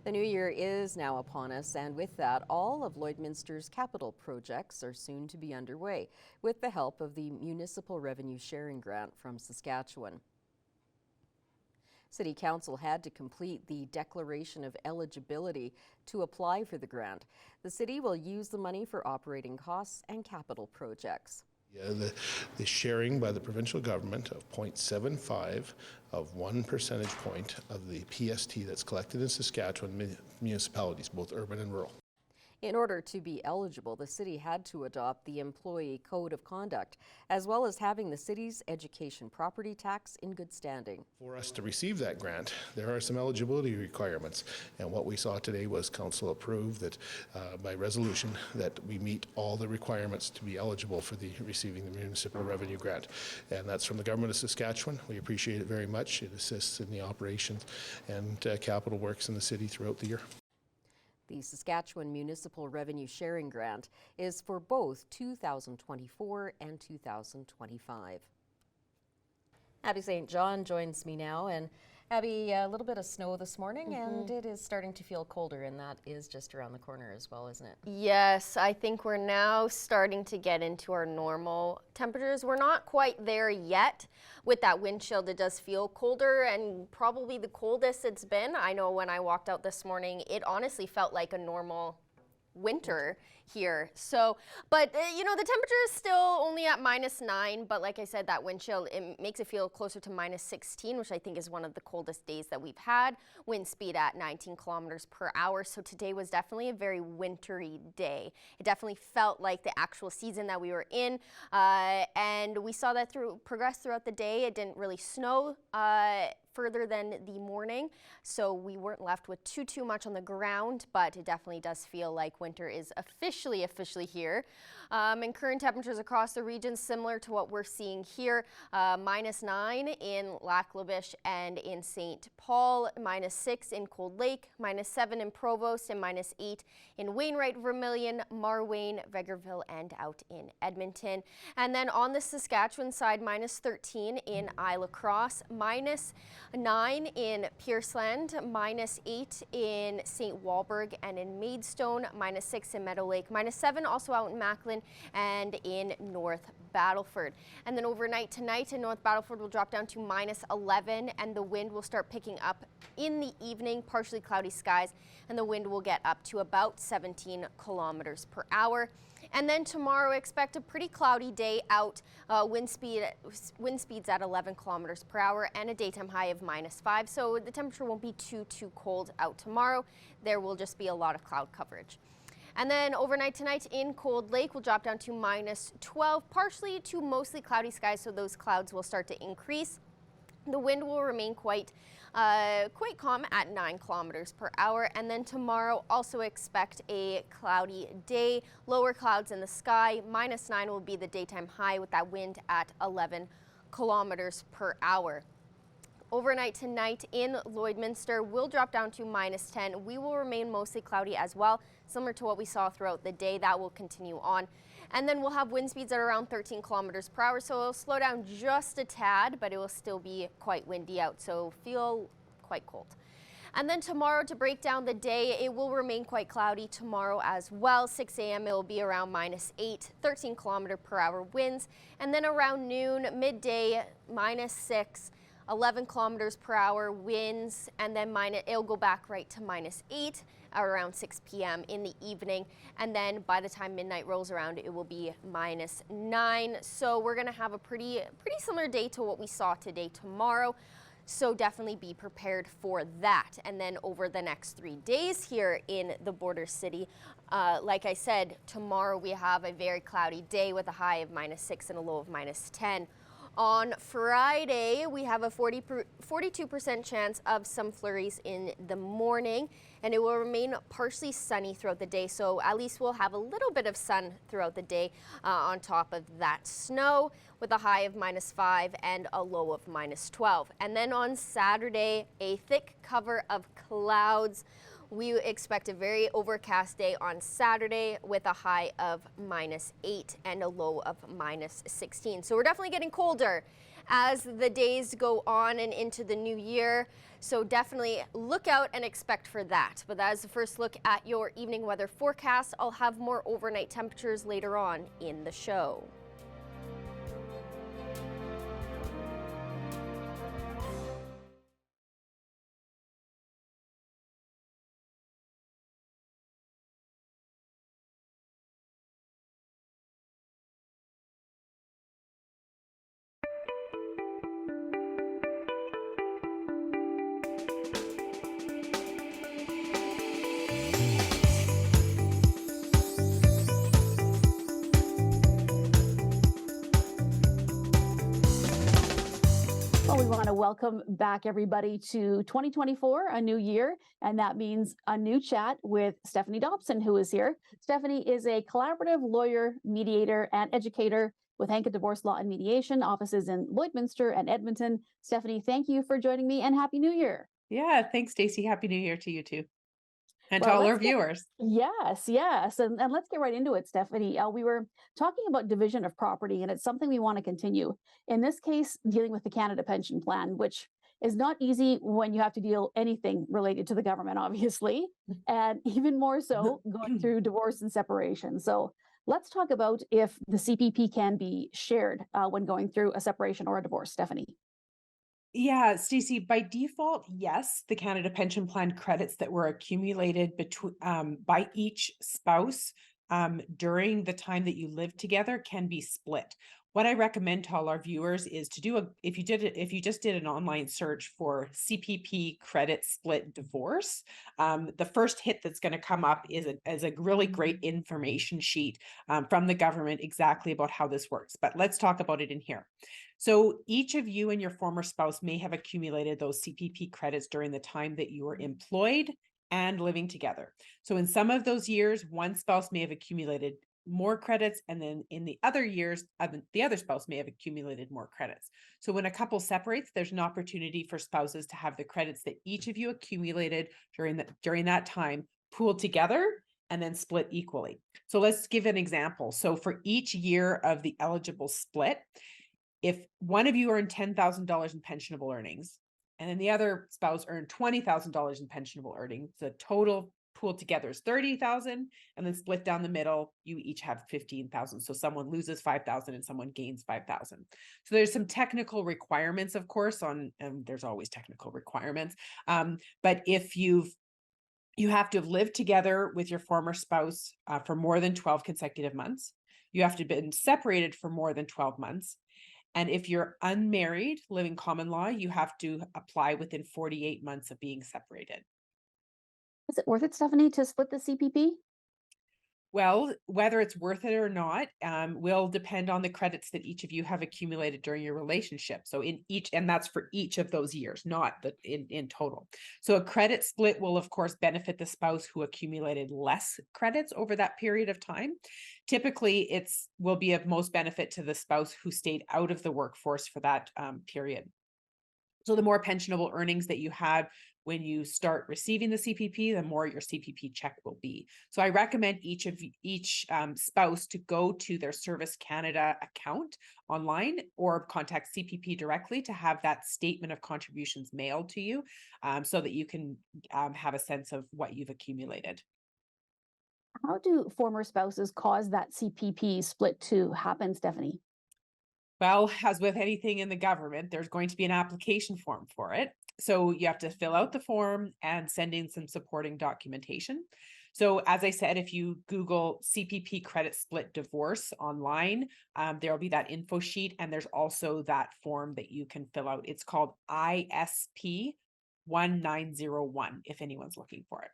The new year is now upon us, and with that, all of Lloydminster's capital projects are soon to be underway, with the help of the Municipal Revenue Sharing Grant from Saskatchewan. City Council had to complete the declaration of eligibility to apply for the grant. The city will use the money for operating costs and capital projects. Yeah, the sharing by the provincial government of 0.75 of 1 percentage point of the PST that's collected in Saskatchewan municipalities, both urban and rural. In order to be eligible, the city had to adopt the Employee Code of Conduct, as well as having the city's education property tax in good standing. For us to receive that grant, there are some eligibility requirements, and what we saw today was Council approved that by resolution that we meet all the requirements to be eligible for receiving the Municipal Revenue Grant, and that's from the Government of Saskatchewan. We appreciate it very much. It assists in the operations and capital works in the city throughout the year. The Saskatchewan Municipal Revenue Sharing Grant is for both 2024 and 2025. Abby St. John joins me now, and Abby, a little bit of snow this morning, and it is starting to feel colder, and that is just around the corner as well, isn't it? Yes, I think we're now starting to get into our normal temperatures. We're not quite there yet. With that wind chill, it does feel colder, and probably the coldest it's been. I know when I walked out this morning, it honestly felt like a normal winter here. So, but you know, the temperature is still only at -9, but like I said, that wind chill, it makes it feel closer to -16, which I think is one of the coldest days that we've had. Wind speed at 19 kilometers per hour. So today was definitely a very wintry day. It definitely felt like the actual season that we were in, and we saw that progress throughout the day. It didn't really snow further than the morning, so we weren't left with too much on the ground, but it definitely does feel like winter is officially here. And current temperatures across the region similar to what we're seeing here, -9 in Lac La Biche and in St. Paul, -6 in Cold Lake, -7 in Provost, and -8 in Wainwright, Vermilion, Marwayne, Vegreville, and out in Edmonton. And then on the Saskatchewan side, -13 in Isla Crosse, -9 in Pierceland, -8 in St. Walburg and in Maidstone, -6 in Meadow Lake, -7 also out in Macklin and in North Battleford. And then overnight tonight in North Battleford will drop down to -11, and the wind will start picking up in the evening, partially cloudy skies, and the wind will get up to about 17 kilometers per hour. And then tomorrow, expect a pretty cloudy day out, wind speeds at 11 kilometers per hour and a daytime high of -5. So the temperature won't be too cold out tomorrow. There will just be a lot of cloud coverage. And then overnight tonight in Cold Lake will drop down to -12, partially to mostly cloudy skies, so those clouds will start to increase. The wind will remain quite calm at 9 kilometers per hour. And then tomorrow also expect a cloudy day, lower clouds in the sky. -9 will be the daytime high with that wind at 11 kilometers per hour. Overnight tonight in Lloydminster will drop down to -10. We will remain mostly cloudy as well, similar to what we saw throughout the day. That will continue on. And then we'll have wind speeds at around 13 kilometers per hour, so it'll slow down just a tad, but it will still be quite windy out, so feel quite cold. And then tomorrow, to break down the day, it will remain quite cloudy tomorrow as well. 6 a.m. it will be around -8, 13 kilometer per hour winds. And then around noon, midday, -6. 11 kilometers per hour winds, and then it'll go back right to -8 around 6 p.m. in the evening, and then by the time midnight rolls around, it will be -9. So we're going to have a pretty similar day to what we saw today tomorrow. So definitely be prepared for that. And then over the next 3 days here in the border city, like I said, tomorrow we have a very cloudy day with a high of -6 and a low of -10. On Friday, we have a 42% chance of some flurries in the morning, and it will remain partially sunny throughout the day. So at least we'll have a little bit of sun throughout the day on top of that snow, with a high of -5 and a low of -12. And then on Saturday, a thick cover of clouds. We expect a very overcast day on Saturday with a high of -8 and a low of -16. So we're definitely getting colder as the days go on and into the new year. So definitely look out and expect for that. But that is the first look at your evening weather forecast. I'll have more overnight temperatures later on in the show. Well, we want to welcome back everybody to 2024, a new year, and that means a new chat with Stephanie Dobson, who is here. Stephanie is a collaborative lawyer, mediator, and educator with Hankett Divorce Law and Mediation, offices in Lloydminster and Edmonton. Stephanie, thank you for joining me, and Happy New Year. Yeah, thanks, Stacey. Happy New Year to you too. And to Well, all our let's get- viewers. Yes. And let's get right into it, Stephanie. We were talking about division of property, and it's something we want to continue. In this case, dealing with the Canada Pension Plan, which is not easy when you have to deal anything related to the government, obviously, and even more so going through divorce and separation. So let's talk about if the CPP can be shared when going through a separation or a divorce, Stephanie. Yeah, Stacey, by default, yes, the Canada Pension Plan credits that were accumulated between by each spouse during the time that you live together can be split. What I recommend to all our viewers is to do if you just did an online search for CPP credit split divorce, the first hit that's going to come up is a really great information sheet from the government exactly about how this works. But let's talk about it in here. So each of you and your former spouse may have accumulated those CPP credits during the time that you were employed and living together. So in some of those years, one spouse may have accumulated more credits, and then in the other years, the other spouse may have accumulated more credits. So when a couple separates, there's an opportunity for spouses to have the credits that each of you accumulated during that time pooled together and then split equally. So let's give an example. So for each year of the eligible split, if one of you earned $10,000 in pensionable earnings, and then the other spouse earned $20,000 in pensionable earnings, the total pooled together is $30,000, and then split down the middle, you each have $15,000. So someone loses $5,000 and someone gains $5,000. So there's some technical requirements, of course, and there's always technical requirements. But if you have to have lived together with your former spouse for more than 12 consecutive months. You have to have been separated for more than 12 months. And if you're unmarried, living common law, you have to apply within 48 months of being separated. Is it worth it, Stephanie, to split the CPP? Well, whether it's worth it or not will depend on the credits that each of you have accumulated during your relationship. So and that's for each of those years, not in total. So a credit split will, of course, benefit the spouse who accumulated less credits over that period of time. Typically, will be of most benefit to the spouse who stayed out of the workforce for that period. So the more pensionable earnings that you have when you start receiving the CPP, the more your CPP check will be. So I recommend each spouse to go to their Service Canada account online or contact CPP directly to have that statement of contributions mailed to you so that you can have a sense of what you've accumulated. How do former spouses cause that CPP split to happen, Stephanie? Well, as with anything in the government, there's going to be an application form for it. So you have to fill out the form and send in some supporting documentation. So as I said, if you Google CPP credit split divorce online, there will be that info sheet. And there's also that form that you can fill out. It's called ISP 1901 if anyone's looking for it.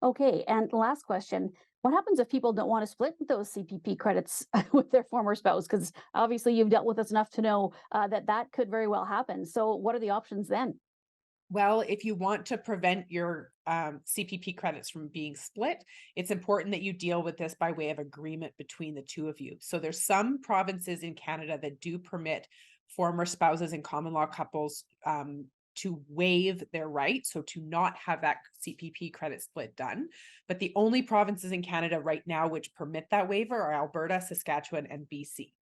Okay, and last question. What happens if people don't want to split those CPP credits with their former spouse? Because obviously you've dealt with us enough to know that could very well happen. So what are the options then? Well, if you want to prevent your CPP credits from being split, it's important that you deal with this by way of agreement between the two of you. So there's some provinces in Canada that do permit former spouses and common law couples to waive their right, so to not have that CPP credit split done. But the only provinces in Canada right now which permit that waiver are Alberta, Saskatchewan, and BC.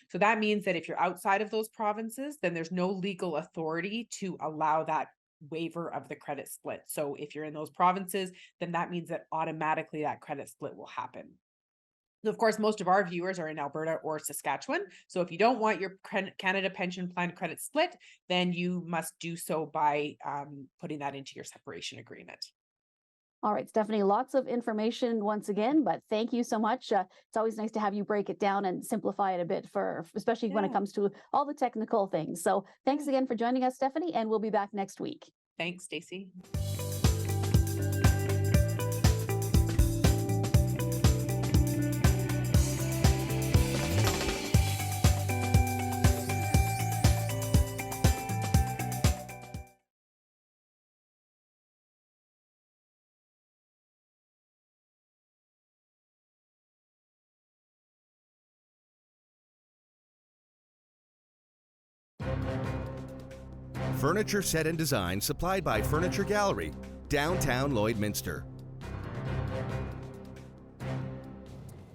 So that means that if you're outside of those provinces, then there's no legal authority to allow that waiver of the credit split. So if you're in those provinces, then that means that automatically that credit split will happen. Of course, most of our viewers are in Alberta or Saskatchewan. So if you don't want your Canada Pension Plan credit split, then you must do so by putting that into your separation agreement. All right, Stephanie, lots of information once again, but thank you so much. It's always nice to have you break it down and simplify it a bit especially when it Yeah. comes to all the technical things. So thanks again for joining us, Stephanie, and we'll be back next week. Thanks, Stacey. Furniture set and design supplied by Furniture Gallery, downtown Lloydminster.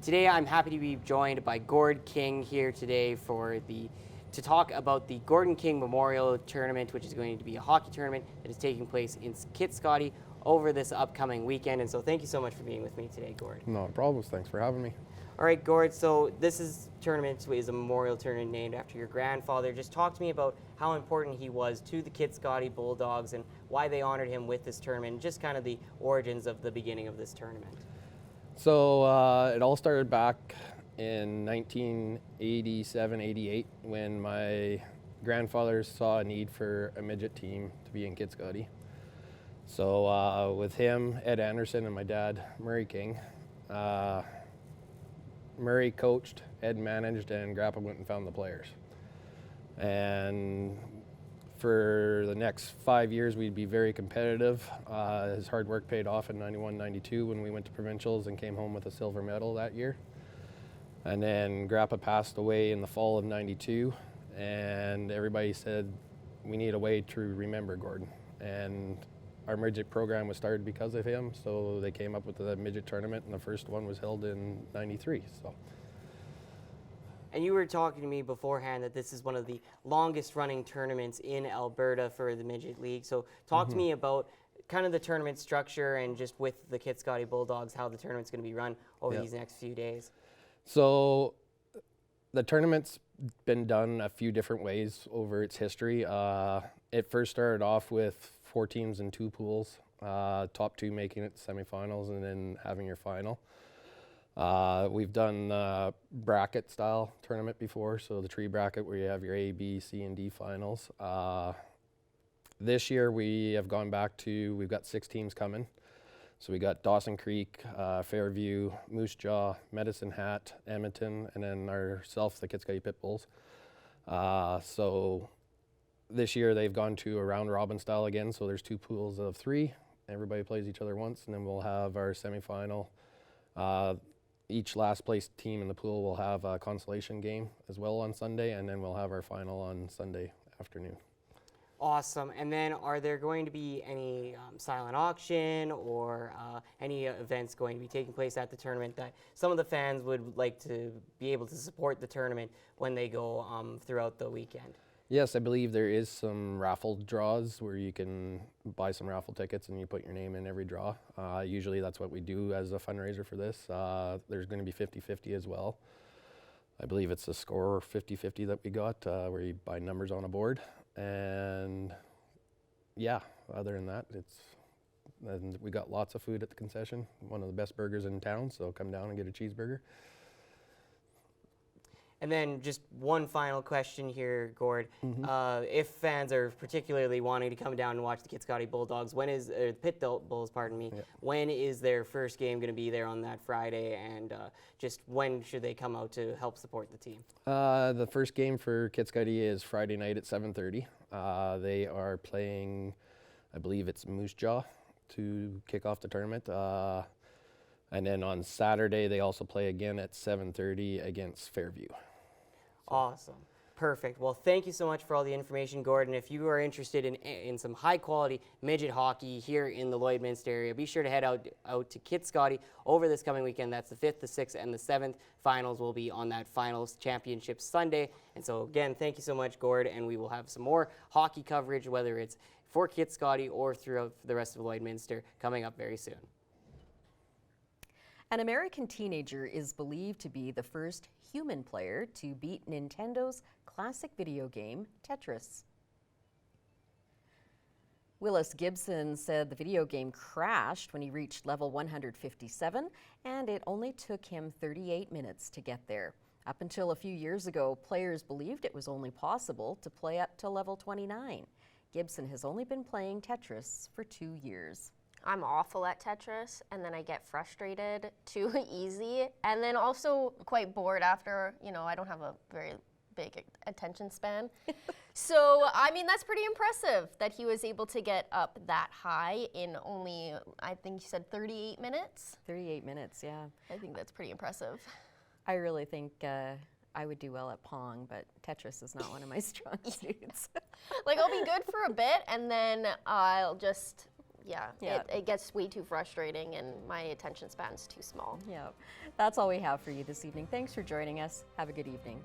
Today I'm happy to be joined by Gord King here today to talk about the Gordon King Memorial Tournament, which is going to be a hockey tournament that is taking place in Kitscoty over this upcoming weekend. And so thank you so much for being with me today, Gord. No problems. Thanks for having me. All right, Gord, so tournament is a memorial tournament named after your grandfather. Just talk to me about how important he was to the Kitscoty Bulldogs and why they honored him with this tournament, and just kind of the origins of the beginning of this tournament. So it all started back in 1987, 88, when my grandfather saw a need for a midget team to be in Kitscoty. So with him, Ed Anderson, and my dad, Murray King, Murray coached, Ed managed, and Grandpa went and found the players. And for the next 5 years, we'd be very competitive. His hard work paid off in 91, 92 when we went to provincials and came home with a silver medal that year. And then Grandpa passed away in the fall of 92, and everybody said, we need a way to remember Gordon. And our midget program was started because of him, so they came up with the midget tournament, and the first one was held in 93. So. And you were talking to me beforehand that this is one of the longest running tournaments in Alberta for the Midget League. So talk to me about kind of the tournament structure and just with the Kitscoty Bulldogs, how the tournament's going to be run over these next few days. So the tournament's been done a few different ways over its history. It first started off with 4 teams in 2 pools, top 2 making it to semifinals and then having your final. We've done bracket style tournament before, so the tree bracket where you have your A, B, C, and D finals. This year we have gone back to, we've got 6 teams coming. So we got Dawson Creek, Fairview, Moose Jaw, Medicine Hat, Edmonton, and then ourselves, the Kitscoty Pit Bulls. So this year they've gone to a round robin style again, so there's 2 pools of 3. Everybody plays each other once, and then we'll have our semifinal. Each last place team in the pool will have a consolation game as well on Sunday, and then we'll have our final on Sunday afternoon. Awesome. And then are there going to be any silent auction or any events going to be taking place at the tournament that some of the fans would like to be able to support the tournament when they go throughout the weekend? Yes, I believe there is some raffle draws where you can buy some raffle tickets and you put your name in every draw. Usually that's what we do as a fundraiser for this. There's going to be 50-50 as well. I believe it's a score 50-50 that we got where you buy numbers on a board. And yeah, other than that, and we got lots of food at the concession. One of the best burgers in town, so come down and get a cheeseburger. And then just one final question here, Gord. If fans are particularly wanting to come down and watch the Kitscoty Bulldogs, the Pit Bulls, pardon me, when is their first game going to be there on that Friday, and just when should they come out to help support the team? The first game for Kitscoty is Friday night at 7:30. They are playing, I believe it's Moose Jaw to kick off the tournament. And then on Saturday, they also play again at 7:30 against Fairview. Awesome. Perfect. Well, thank you so much for all the information, Gordon. If you are interested in some high-quality midget hockey here in the Lloydminster area, be sure to head out to Kit Scotty over this coming weekend. That's the 5th, the 6th, and the 7th. Finals will be on that finals championship Sunday. And so, again, thank you so much, Gord, and we will have some more hockey coverage, whether it's for Kit Scotty or throughout the rest of Lloydminster, coming up very soon. An American teenager is believed to be the first human player to beat Nintendo's classic video game, Tetris. Willis Gibson said the video game crashed when he reached level 157, and it only took him 38 minutes to get there. Up until a few years ago, players believed it was only possible to play up to level 29. Gibson has only been playing Tetris for 2 years. I'm awful at Tetris, and then I get frustrated too easy, and then also quite bored after, I don't have a very big attention span. So, I mean, that's pretty impressive that he was able to get up that high in only, I think you said 38 minutes? 38 minutes, yeah. I think that's pretty impressive. I really think I would do well at Pong, but Tetris is not one of my strong suits. Like, I'll be good for a bit, and then I'll just... Yeah. It gets way too frustrating and my attention span's too small. Yeah, that's all we have for you this evening. Thanks for joining us. Have a good evening.